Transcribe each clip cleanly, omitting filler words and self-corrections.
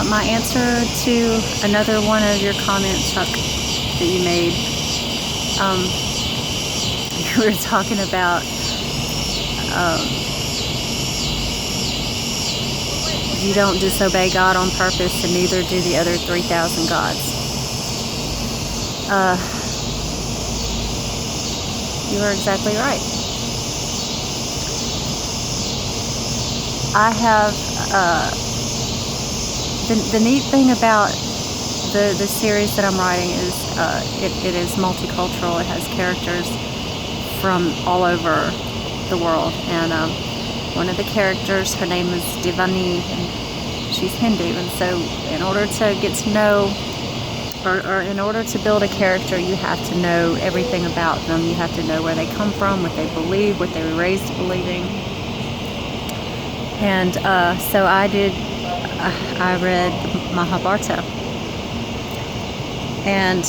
my answer to another one of your comments, Chuck, that you made. You were talking about you don't disobey God on purpose, and neither do the other 3,000 gods. You are exactly right. I have the neat thing about the series that I'm writing is it is multicultural. It has characters from all over the world, and one of the characters, her name is Divani, and she's Hindu. And so in order to get to know, or in order to build a character, you have to know everything about them. You have to know where they come from, what they believe, what they were raised believing. And so I read Mahabharata, and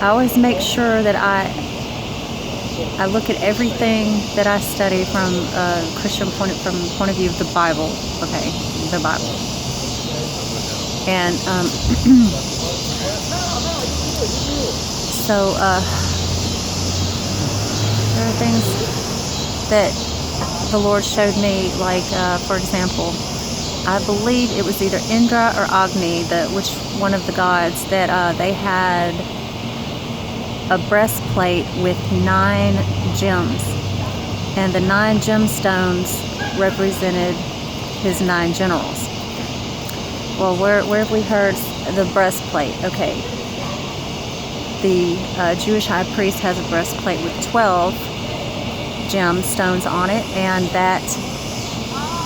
I always make sure that I look at everything that I study from a Christian point of view of the Bible. Okay, the Bible. And so there are things that the Lord showed me, like for example, I believe it was either Indra or Agni, which one of the gods, that they had a breastplate with 9 gems, and the 9 gemstones represented his 9 generals. Well, where have we heard the breastplate? Okay, the Jewish high priest has a breastplate with 12 gemstones on it, and that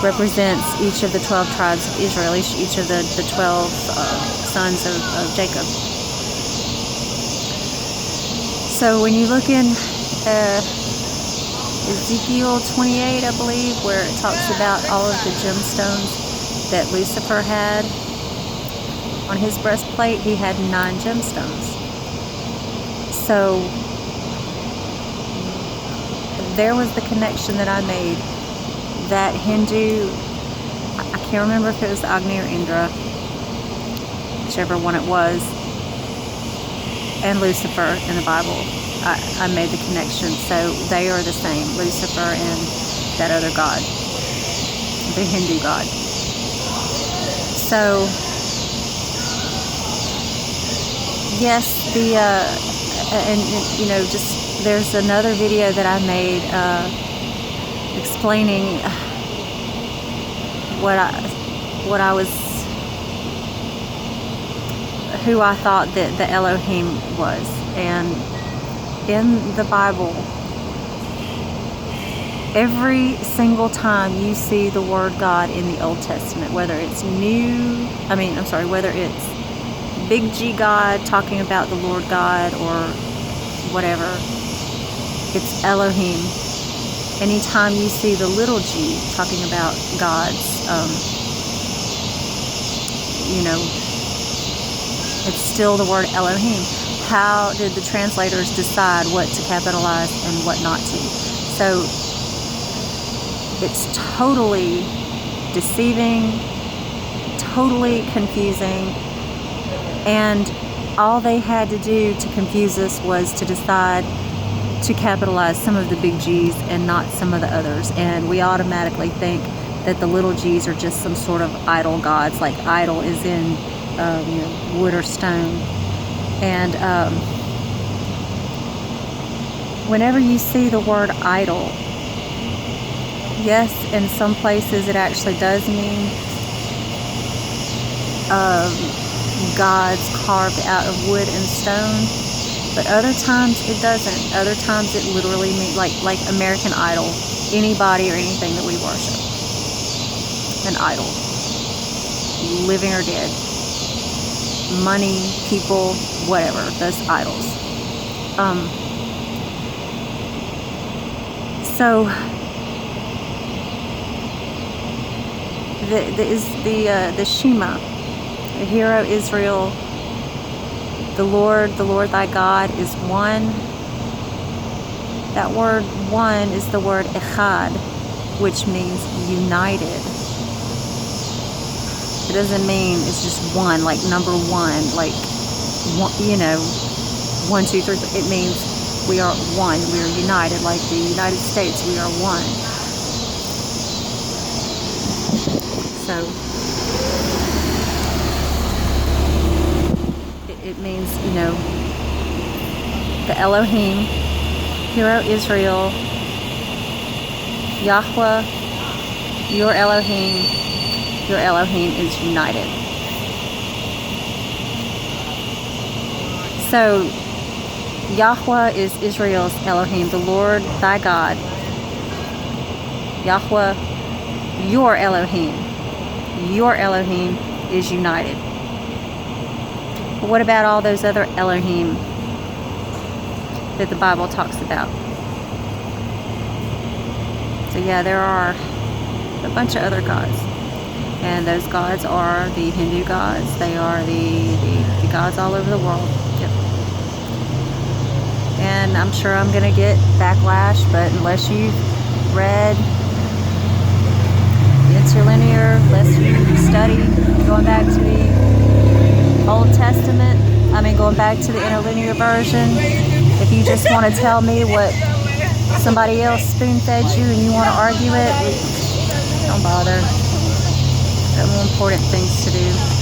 represents each of the 12 tribes of Israel, each of the 12 sons of Jacob. So when you look in Ezekiel 28, I believe, where it talks about all of the gemstones that Lucifer had on his breastplate, he had 9 gemstones. So there was the connection that I made. That Hindu, I can't remember if it was Agni or Indra, whichever one it was, and Lucifer in the Bible. I made the connection. So they are the same, Lucifer and that other god, the Hindu god. So yes, and you know, just there's another video that I made explaining who I thought that the Elohim was. And in the Bible, every single time you see the word God in the Old Testament, whether it's whether it's Big G God talking about the Lord God or whatever, it's Elohim. Anytime you see the little g talking about gods, it's still the word Elohim. How did the translators decide what to capitalize and what not to? So it's totally deceiving, totally confusing, and all they had to do to confuse us was to decide to capitalize some of the big G's and not some of the others. And we automatically think that the little G's are just some sort of idol gods, like idol is in wood or stone. And whenever you see the word idol, yes, in some places it actually does mean gods carved out of wood and stone, but other times it doesn't. Other times it literally means like American Idol, anybody or anything that we worship, an idol, living or dead, money, people, whatever, those idols. So the Shema, the Hero Israel, the Lord thy God is one. That word one is the word echad, which means united. It doesn't mean it's just one, like number one, like one, you know, 1, 2, 3. It means we are one. We are united, like the United States. We are one. So it means, you know, the Elohim, Hero Israel, Yahweh, your Elohim is united. So Yahweh is Israel's Elohim, the Lord thy God. Yahweh, your Elohim is united. But what about all those other Elohim that the Bible talks about? So yeah, there are a bunch of other gods. And those gods are the Hindu gods. They are the gods all over the world. Yep. And I'm sure I'm going to get backlash, but unless you've read interlinear, unless you study, going back to the Old Testament, going back to the interlinear version, if you just want to tell me what somebody else spoon-fed you and you want to argue it, don't bother. There are more important things to do.